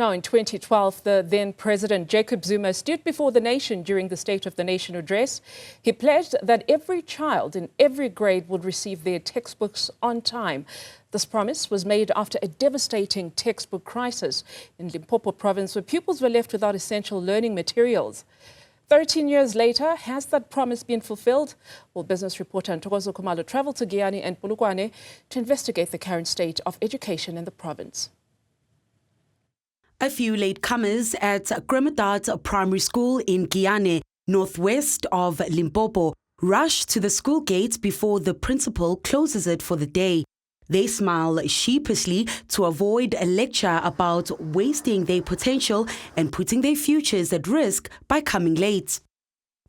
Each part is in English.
Now, in 2012, the then President Jacob Zuma stood before the nation during the State of the Nation address. He pledged that every child in every grade would receive their textbooks on time. This promise was made after a devastating textbook crisis in Limpopo province, where pupils were left without essential learning materials. 13 years later, has that promise been fulfilled? Well, business reporter Ntokozo Khumalo traveled to Giyani and Polokwane to investigate the current state of education in the province. A few latecomers at Kremadat Primary School in Giyani, northwest of Limpopo, rush to the school gate before the principal closes it for the day. They smile sheepishly to avoid a lecture about wasting their potential and putting their futures at risk by coming late.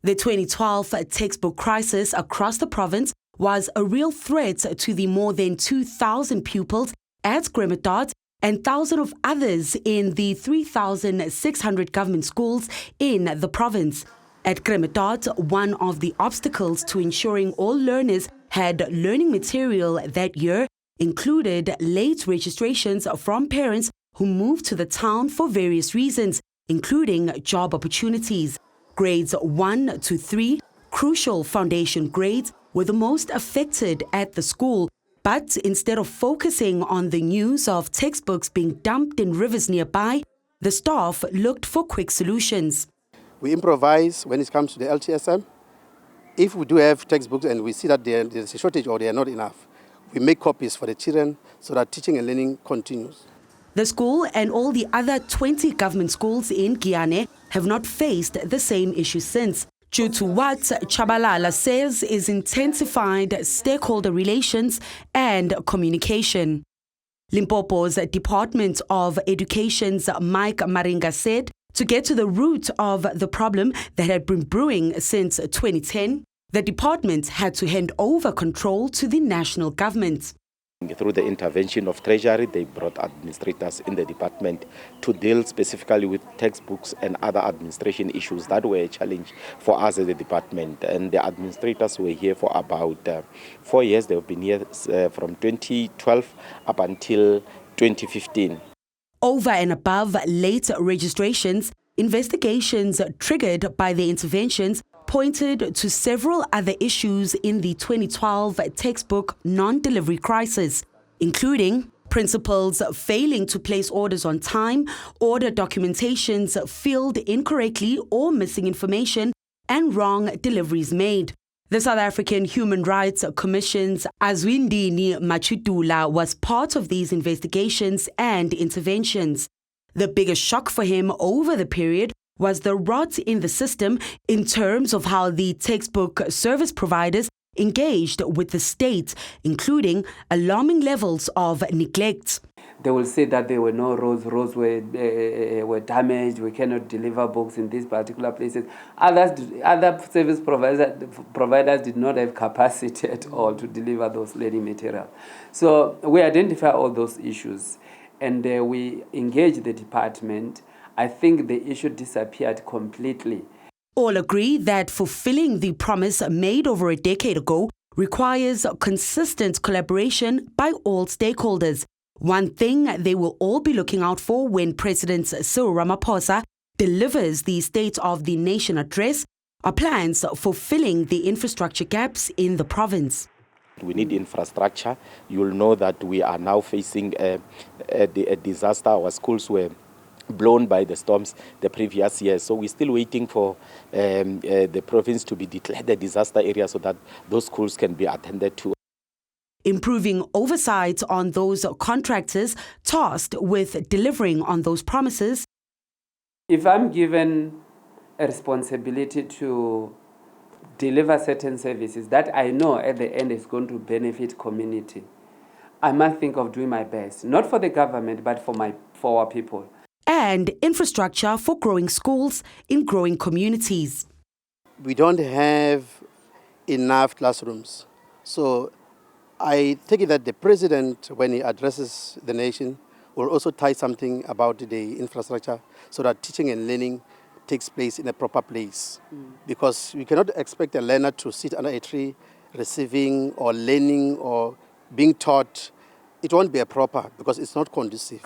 The 2012 textbook crisis across the province was a real threat to the more than 2,000 pupils at Kremadat and thousands of others in the 3,600 government schools in the province. At Kremadat, one of the obstacles to ensuring all learners had learning material that year included late registrations from parents who moved to the town for various reasons, including job opportunities. Grades 1 to 3, crucial foundation grades, were the most affected at the school. But instead of focusing on the news of textbooks being dumped in rivers nearby, the staff looked for quick solutions. We improvise when it comes to the LTSM. If we do have textbooks and we see that there's a shortage or they are not enough, we make copies for the children so that teaching and learning continues. The school and all the other 20 government schools in Giyani have not faced the same issue since, due to what Chabalala says is intensified stakeholder relations and communication. Limpopo's Department of Education's Mike Maringa said to get to the root of the problem that had been brewing since 2010, the department had to hand over control to the national government. Through the intervention of Treasury, they brought administrators in the department to deal specifically with textbooks and other administration issues that were a challenge for us as a department. And the administrators were here for about 4 years. They've been here from 2012 up until 2015. Over and above late registrations, investigations triggered by the interventions pointed to several other issues in the 2012 textbook non-delivery crisis, including principals failing to place orders on time, order documentations filled incorrectly or missing information, and wrong deliveries made. The South African Human Rights Commission's Azwindini Machudula was part of these investigations and interventions. The biggest shock for him over the period was the rot in the system in terms of how the textbook service providers engaged with the state, including alarming levels of neglect. They will say that there were no roads were damaged, we cannot deliver books in these particular places. Other service providers did not have capacity at all to deliver those learning material. So we identify all those issues and we engage the department. I think the issue disappeared completely. All agree that fulfilling the promise made over a decade ago requires consistent collaboration by all stakeholders. One thing they will all be looking out for when President Cyril Ramaphosa delivers the State of the Nation address are plans for filling the infrastructure gaps in the province. We need infrastructure. You'll know that we are now facing a disaster. Our schools were blown by the storms the previous year. So we're still waiting for the province to be declared a disaster area so that those schools can be attended to. Improving oversight on those contractors tasked with delivering on those promises. If I'm given a responsibility to deliver certain services that I know at the end is going to benefit community, I must think of doing my best, not for the government, but for our people. And infrastructure for growing schools in growing communities. We don't have enough classrooms. So I think that the president, when he addresses the nation, will also tie something about the infrastructure so that teaching and learning takes place in a proper place. Because we cannot expect a learner to sit under a tree receiving or learning or being taught. It won't be a proper because it's not conducive.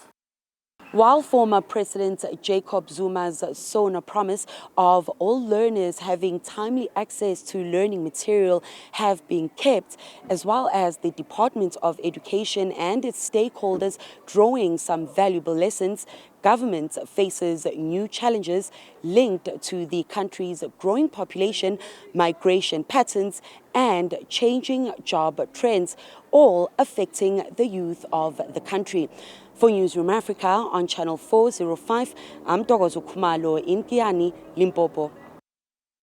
While former President Jacob Zuma's sown promise of all learners having timely access to learning material have been kept, as well as the Department of Education and its stakeholders drawing some valuable lessons, government faces new challenges linked to the country's growing population, migration patterns, and changing job trends, all affecting the youth of the country. For Newzroom Afrika on Channel 405, I'm Ntokozo Khumalo in Giyani, Limpopo.